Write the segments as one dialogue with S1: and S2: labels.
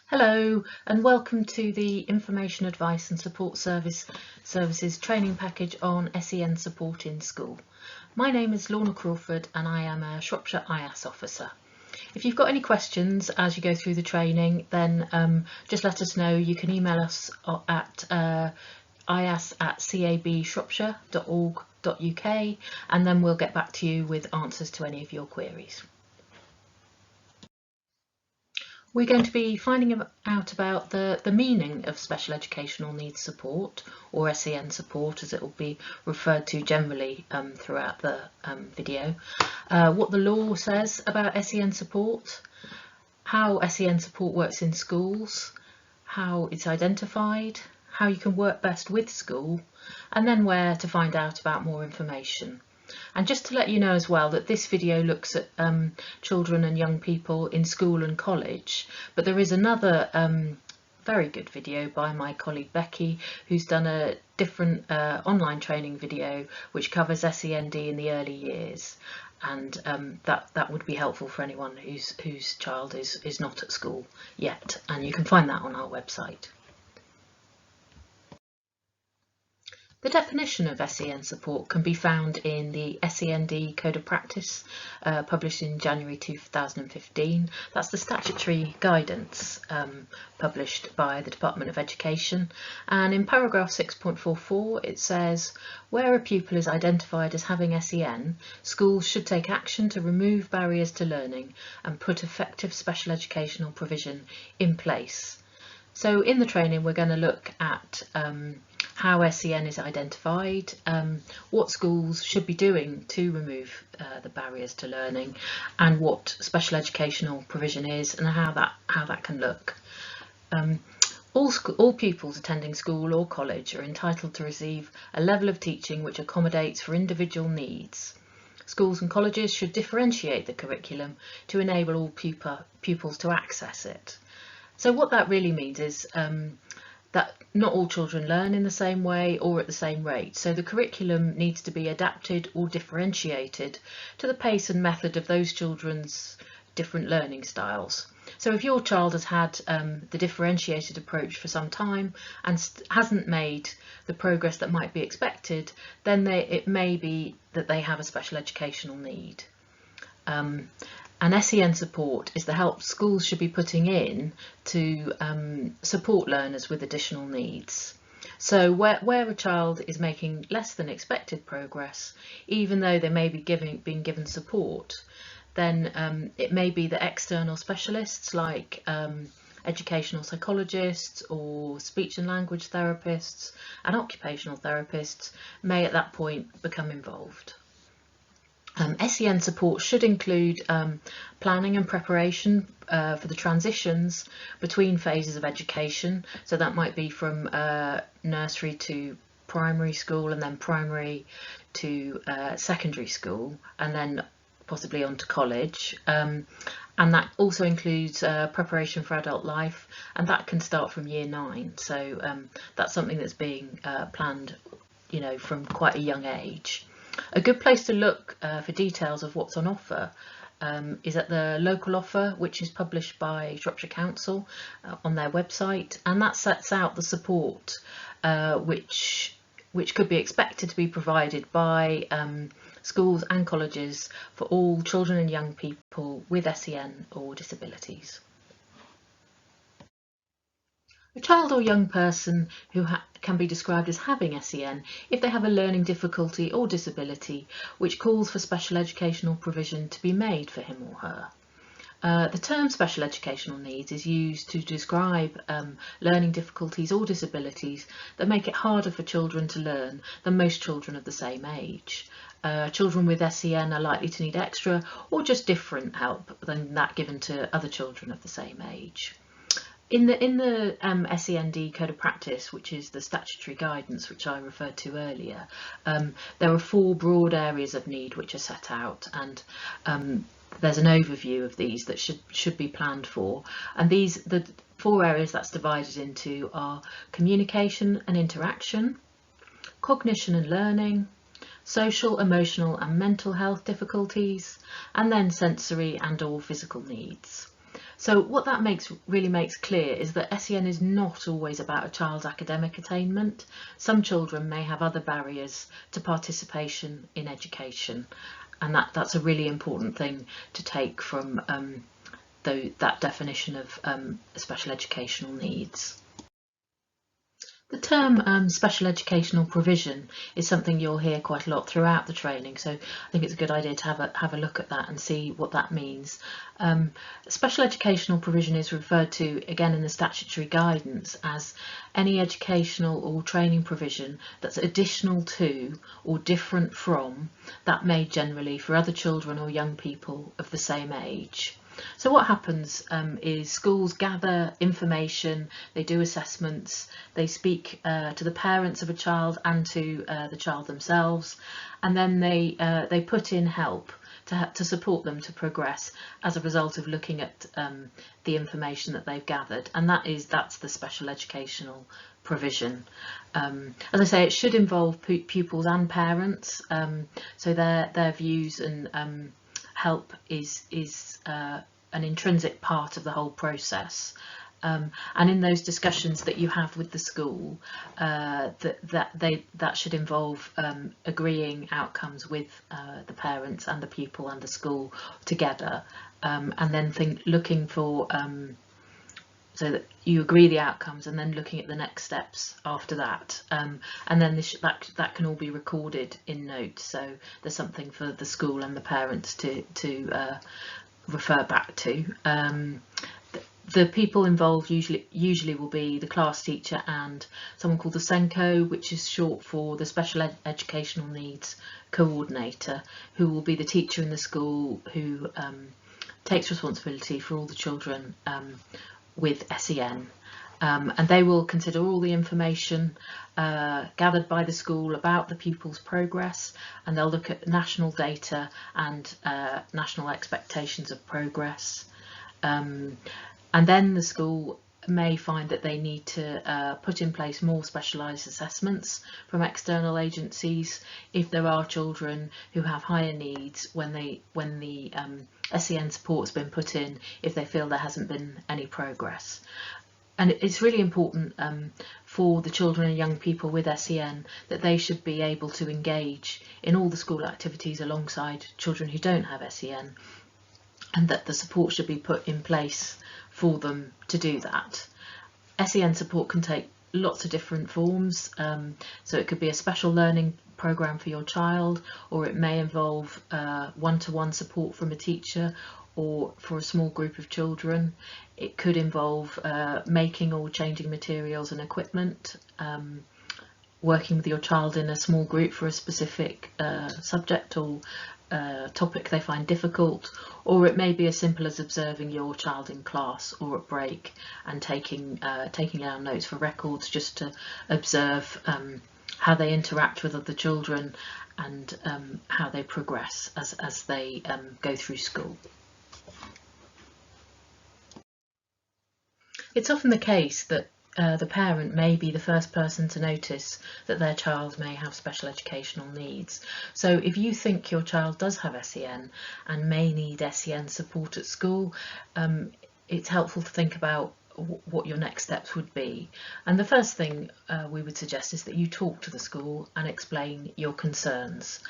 S1: Hello and welcome to the Information Advice and Support Services training package on SEN support in school. My name is Lorna Crawford and I am a Shropshire IASS officer. If you've got any questions as you go through the training, then just let us know. You can email us at ias@cabshropshire.org.uk and then we'll get back to you with answers to any of your queries. We're going to be finding out about the meaning of special educational needs support, or SEN support as it will be referred to generally throughout the video, what the law says about SEN support, how SEN support works in schools, how it's identified, how you can work best with school, and then where to find out about more information. And just to let you know as well that this video looks at children and young people in school and college, but there is another very good video by my colleague Becky who's done a different online training video which covers SEND in the early years, and that would be helpful for anyone whose child is not at school yet, and you can find that on our website. The definition of SEN support can be found in the SEND Code of Practice published in January 2015. That's the statutory guidance published by the Department of Education, and in paragraph 6.44 it says, where a pupil is identified as having SEN, schools should take action to remove barriers to learning and put effective special educational provision in place. So in the training we're going to look at how SEN is identified, what schools should be doing to remove the barriers to learning, and what special educational provision is and how that can look. All pupils attending school or college are entitled to receive a level of teaching which accommodates for individual needs. Schools and colleges should differentiate the curriculum to enable all pupils to access it. So what that really means is that not all children learn in the same way or at the same rate, so the curriculum needs to be adapted or differentiated to the pace and method of those children's different learning styles. So if your child has had the differentiated approach for some time and hasn't made the progress that might be expected, then it may be that they have a special educational need. And SEN support is the help schools should be putting in to support learners with additional needs. So where a child is making less than expected progress, even though they may be being given support, then it may be that external specialists like educational psychologists or speech and language therapists and occupational therapists may at that point become involved. SEN support should include planning and preparation for the transitions between phases of education. So that might be from nursery to primary school, and then primary to secondary school, and then possibly on to college. And that also includes preparation for adult life, and that can start from year 9. So that's something that's being planned, from quite a young age. A good place to look for details of what's on offer is at the local offer, which is published by Shropshire Council on their website, and that sets out the support which could be expected to be provided by schools and colleges for all children and young people with SEN or disabilities. A child or young person who can be described as having SEN if they have a learning difficulty or disability which calls for special educational provision to be made for him or her. The term special educational needs is used to describe learning difficulties or disabilities that make it harder for children to learn than most children of the same age. Children with SEN are likely to need extra or just different help than that given to other children of the same age. In the SEND Code of Practice, which is the statutory guidance which I referred to earlier, there are 4 broad areas of need which are set out, and there's an overview of these that should be planned for. And the 4 areas that's divided into are communication and interaction, cognition and learning, social, emotional and mental health difficulties, and then sensory and/or physical needs. So what that really makes clear is that SEN is not always about a child's academic attainment. Some children may have other barriers to participation in education, and that's a really important thing to take from that definition of special educational needs. The term special educational provision is something you'll hear quite a lot throughout the training, so I think it's a good idea to have a look at that and see what that means. Special educational provision is referred to again in the statutory guidance as any educational or training provision that's additional to or different from that made generally for other children or young people of the same age. So what happens is schools gather information, they do assessments, they speak to the parents of a child and to the child themselves, and then they put in help to support them to progress as a result of looking at the information that they've gathered, and that's the special educational provision. As I say, it should involve pupils and parents, so their views and help is an intrinsic part of the whole process. And in those discussions that you have with the school, that should involve agreeing outcomes with the parents and the pupil and the school together, and then looking for so that you agree the outcomes and then looking at the next steps after that, and then that can all be recorded in notes, so there's something for the school and the parents to refer back to. The people involved usually will be the class teacher and someone called the SENCO, which is short for the Special Educational Needs Coordinator, who will be the teacher in the school who takes responsibility for all the children with SEN. And they will consider all the information gathered by the school about the pupil's progress, and they'll look at national data and national expectations of progress. And then the school may find that they need to put in place more specialised assessments from external agencies if there are children who have higher needs when the SEN support's been put in, if they feel there hasn't been any progress. And it's really important for the children and young people with SEN that they should be able to engage in all the school activities alongside children who don't have SEN, and that the support should be put in place for them to do that. SEN support can take lots of different forms, so it could be a special learning programme for your child, or it may involve one-to-one support from a teacher, or for a small group of children. It could involve making or changing materials and equipment, working with your child in a small group for a specific subject or topic they find difficult, or it may be as simple as observing your child in class or at break and taking down notes for records, just to observe how they interact with other children and how they progress as they go through school. It's often the case that the parent may be the first person to notice that their child may have special educational needs. So if you think your child does have SEN and may need SEN support at school, it's helpful to think about what your next steps would be. And the first thing we would suggest is that you talk to the school and explain your concerns.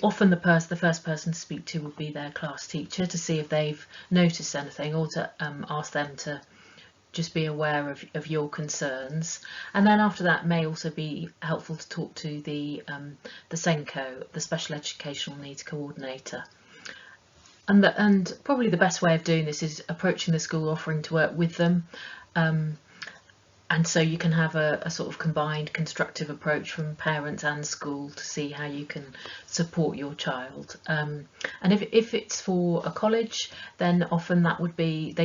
S1: Often the first person to speak to would be their class teacher to see if they've noticed anything, or to ask them to just be aware of your concerns. And then after that, may also be helpful to talk to the SENCO, the Special Educational Needs Coordinator. And probably the best way of doing this is approaching the school, offering to work with them. And so you can have a sort of combined constructive approach from parents and school to see how you can support your child. And if it's for a college, then often that would be,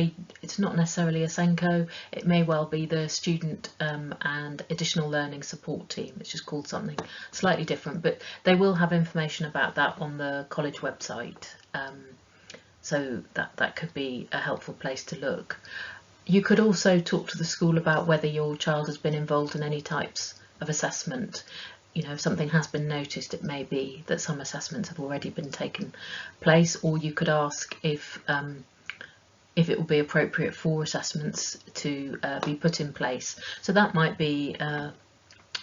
S1: it's not necessarily a SENCO, it may well be the student and additional learning support team, which is called something slightly different, but they will have information about that on the college website. So that could be a helpful place to look. You could also talk to the school about whether your child has been involved in any types of assessment. You know, if something has been noticed, it may be that some assessments have already been taken place, or you could ask if if it will be appropriate for assessments to be put in place. So that might be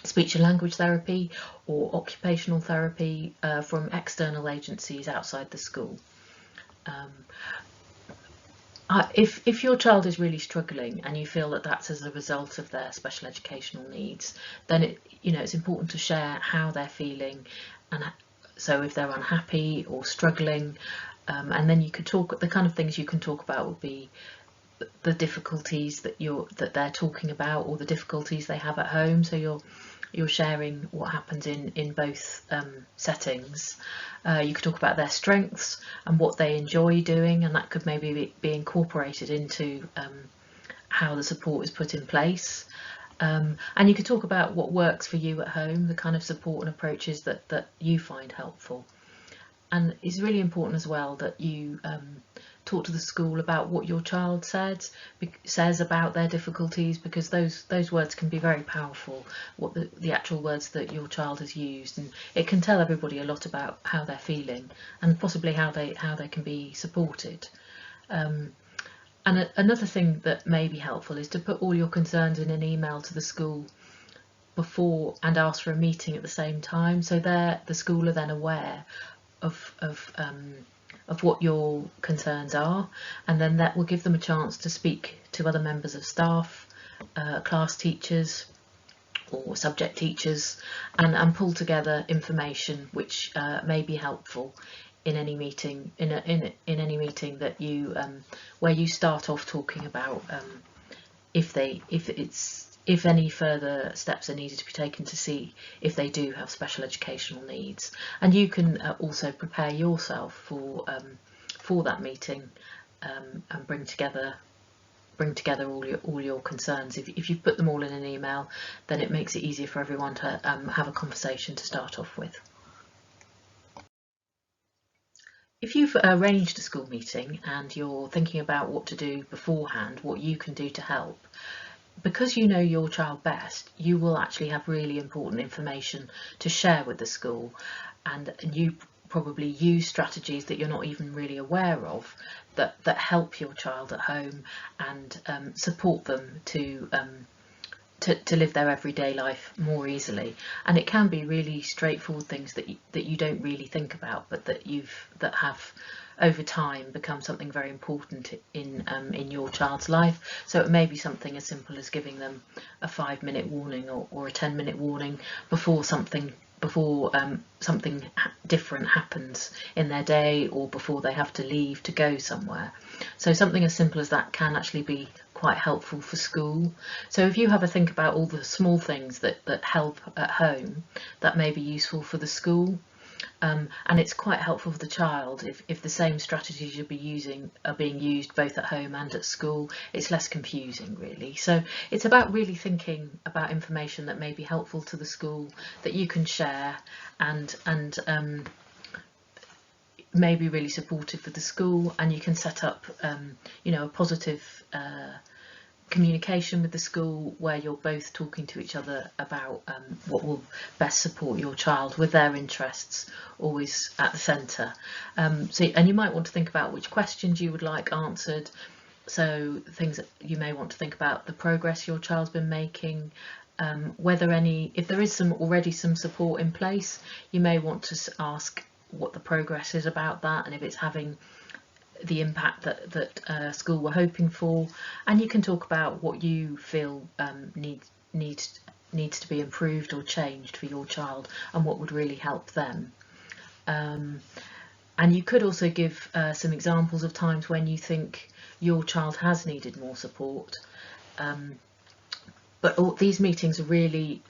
S1: speech and language therapy or occupational therapy from external agencies outside the school. If your child is really struggling and you feel that that's as a result of their special educational needs, then it's important to share how they're feeling, and so if they're unhappy or struggling, and then you could talk. The kind of things you can talk about would be the difficulties that they're talking about, or the difficulties they have at home. So you're sharing what happens in both settings. You could talk about their strengths and what they enjoy doing, and that could maybe be incorporated into how the support is put in place. And you could talk about what works for you at home, the kind of support and approaches that you find helpful. And it's really important as well that you talk to the school about what your child says about their difficulties, because those words can be very powerful, what the actual words that your child has used, and it can tell everybody a lot about how they're feeling and possibly how they can be supported. And another thing that may be helpful is to put all your concerns in an email to the school before and ask for a meeting at the same time, so the school are then aware of what your concerns are, and then that will give them a chance to speak to other members of staff, class teachers or subject teachers, and pull together information which may be helpful in any meeting in any meeting that you where you start off talking about if any further steps are needed to be taken to see if they do have special educational needs. And you can also prepare yourself for that meeting and bring together all your concerns. If you've put them all in an email, then it makes it easier for everyone to have a conversation to start off with. If you've arranged a school meeting and you're thinking about what to do beforehand, what you can do to help, because you know your child best, you will actually have really important information to share with the school, and you probably use strategies that you're not even really aware of that help your child at home and support them to live their everyday life more easily. And it can be really straightforward things that you don't really think about, but that have over time become something very important in your child's life. So it may be something as simple as giving them a 5-minute warning or a 10-minute warning before something different happens in their day, or before they have to leave to go somewhere. So something as simple as that can actually be quite helpful for school. So if you have a think about all the small things that help at home, that may be useful for the school. And it's quite helpful for the child if the same strategies you'll be using are being used both at home and at school. It's less confusing, really. So it's about really thinking about information that may be helpful to the school that you can share and may be really supportive for the school, and you can set up a positive communication with the school where you're both talking to each other about what will best support your child, with their interests always at the centre. And you might want to think about which questions you would like answered. So things that you may want to think about: the progress your child's been making, if there is already some support in place, you may want to ask what the progress is about that, and if it's having the impact that school were hoping for. And you can talk about what you feel needs to be improved or changed for your child, and what would really help them. And you could also give some examples of times when you think your child has needed more support. But these meetings really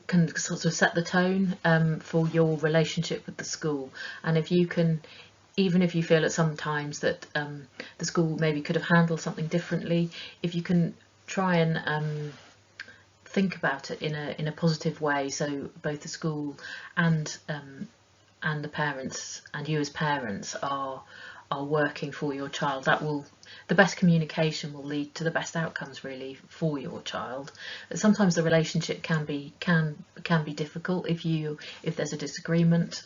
S1: can sort of set the tone for your relationship with the school. And if you can, even if you feel at some times that the school maybe could have handled something differently, if you can try and think about it in a positive way, so both the school and the parents and you as parents are working for your child, the best communication will lead to the best outcomes really for your child. But sometimes the relationship can be difficult if there's a disagreement.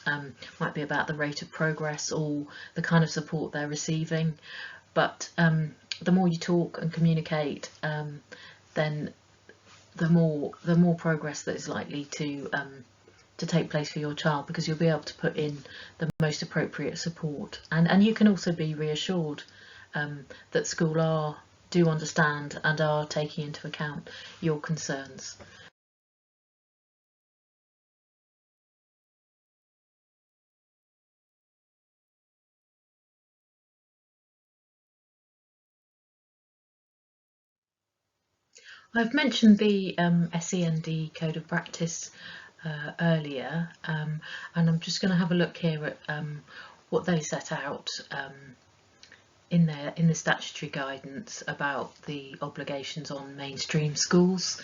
S1: Might be about the rate of progress or the kind of support they're receiving. but the more you talk and communicate, then the more progress that is likely to take place for your child, because you'll be able to put in the most appropriate support, and you can also be reassured that school do understand and are taking into account your concerns. I've mentioned the SEND Code of Practice earlier, and I'm just going to have a look here at what they set out in the statutory guidance about the obligations on mainstream schools.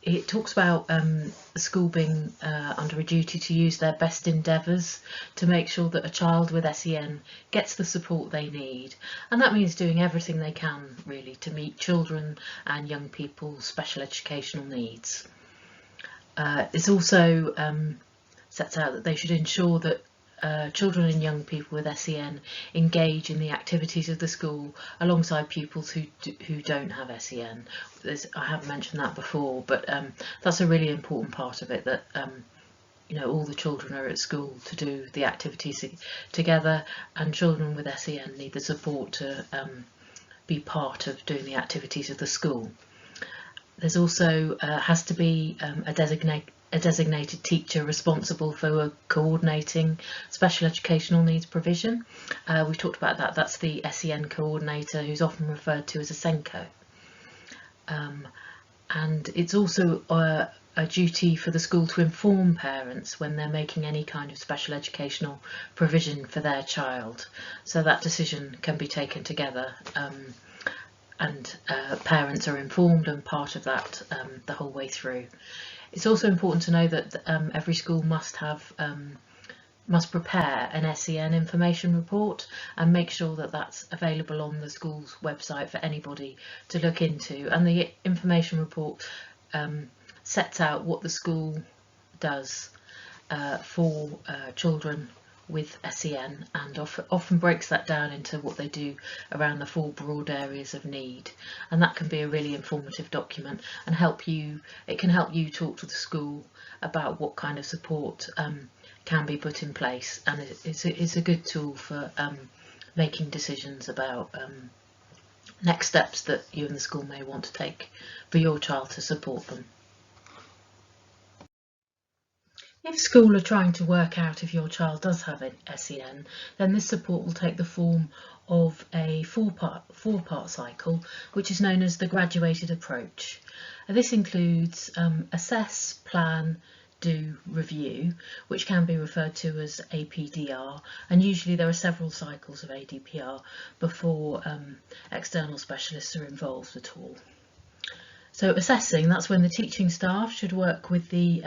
S1: It talks about the school being under a duty to use their best endeavours to make sure that a child with SEN gets the support they need, and that means doing everything they can really to meet children and young people's special educational needs. It's also sets out that they should ensure that children and young people with SEN engage in the activities of the school alongside pupils who don't have SEN. I have mentioned that before, but that's a really important part of it, that all the children are at school to do the activities together, and children with SEN need the support to be part of doing the activities of the school. There's also has to be a designated teacher responsible for coordinating special educational needs provision. We've talked about that. That's the SEN coordinator, who's often referred to as a SENCO. And it's also a duty for the school to inform parents when they're making any kind of special educational provision for their child, so that decision can be taken together, and parents are informed and part of that the whole way through. It's also important to know that every school must prepare an SEN information report and make sure that that's available on the school's website for anybody to look into. And the information report sets out what the school does for children with SEN, and often breaks that down into what they do around the 4 broad areas of need, and that can be a really informative document and it can help you talk to the school about what kind of support can be put in place, and it's a good tool for making decisions about next steps that you and the school may want to take for your child to support them. If school are trying to work out if your child does have SEN, then this support will take the form of a four-part cycle, which is known as the graduated approach. This includes assess, plan, do, review, which can be referred to as APDR, and usually there are several cycles of ADPR before external specialists are involved at all. So assessing, that's when the teaching staff should work with the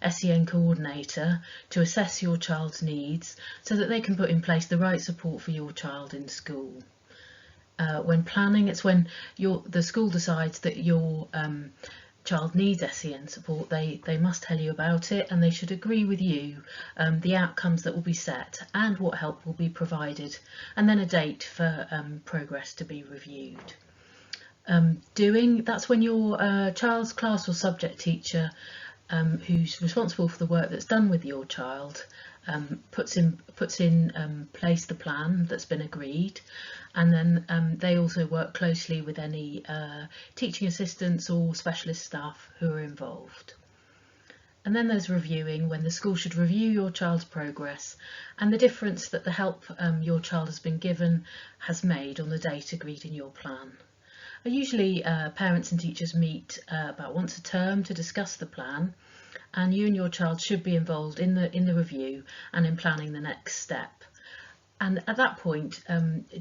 S1: SEN coordinator to assess your child's needs so that they can put in place the right support for your child in school. When planning, it's when the school decides that your child needs SEN support. They must tell you about it, and they should agree with you the outcomes that will be set and what help will be provided, and then a date for progress to be reviewed. Doing, that's when your child's class or subject teacher, who's responsible for the work that's done with your child, puts in place the plan that's been agreed, and then they also work closely with any teaching assistants or specialist staff who are involved. And then there's reviewing, when the school should review your child's progress and the difference that the help your child has been given has made on the date agreed in your plan. Usually parents and teachers meet about once a term to discuss the plan, and you and your child should be involved in the review and in planning the next step. And at that point,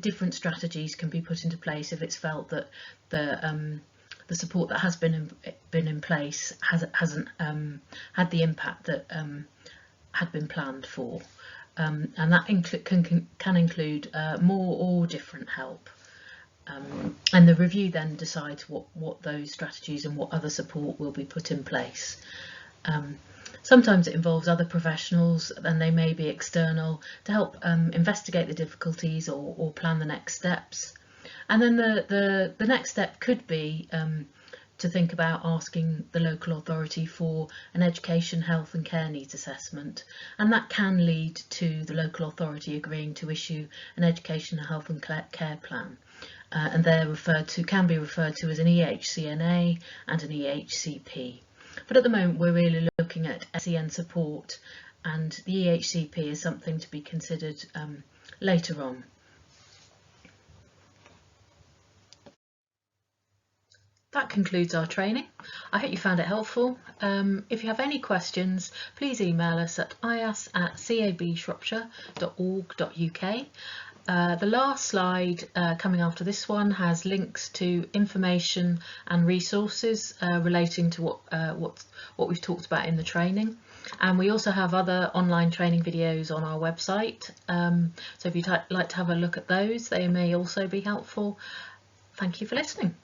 S1: different strategies can be put into place if it's felt that the support that has been in place hasn't had the impact that had been planned for, and that can include more or different help. And the review then decides what those strategies and what other support will be put in place. Sometimes it involves other professionals, and they may be external, to help investigate the difficulties or plan the next steps. And then the next step could be to think about asking the local authority for an education, health and care needs assessment, and that can lead to the local authority agreeing to issue an education, health and care plan. And they're can be referred to as an EHCNA and an EHCP. But at the moment we're really looking at SEN support, and the EHCP is something to be considered later on. That concludes our training. I hope you found it helpful. If you have any questions, please email us at iass@cabshropshire.org.uk. The last slide coming after this one has links to information and resources relating to what we've talked about in the training. And we also have other online training videos on our website. So if you'd like to have a look at those, they may also be helpful. Thank you for listening.